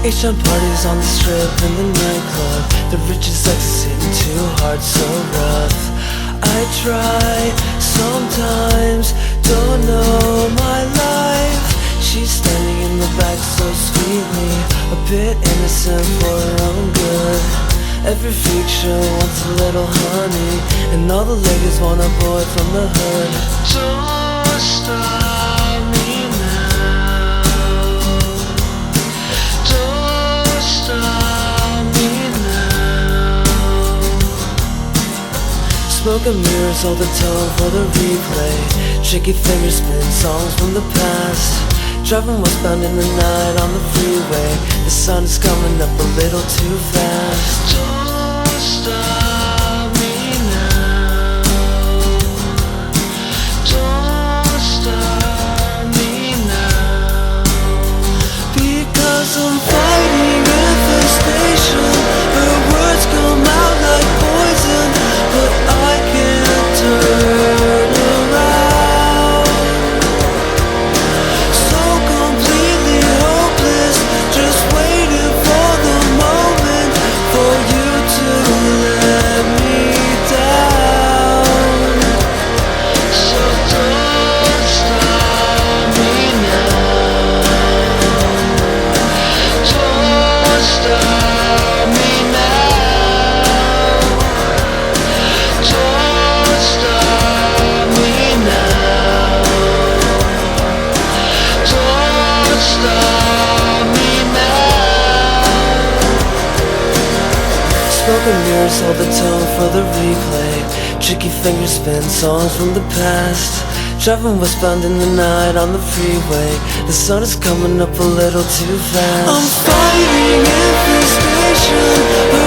H-Town parties on the strip in the nightclub. The rich and sexy sitting too hard, so rough. I try sometimes, don't know my life. She's standing in the back so sweetly, a bit innocent for her own good. Every freak show wants a little honey, and all the ladies want a boy from the hood. Don't stop me now. Don't stop me now. Smoke and mirrors hold the tone for the replay. Tricky fingers spin songs from the past. Driving westbound in the night on the freeway. The sun is coming up a little too fast. Don't stop me now. Don't stop me now. Because I'm fighting infestation. Her words come out like poison, but I can't turn around. So completely hopeless, just waiting for the moment for you to let me down. So don't stop me now. Don't stop me now. Don't stop me now. Don't stop me now. Smoke and mirrors hold the tone for the replay. Tricky fingers spin songs from the past. Driving westbound in the night on the freeway. The sun is coming up a little too fast. I'm fighting infestation.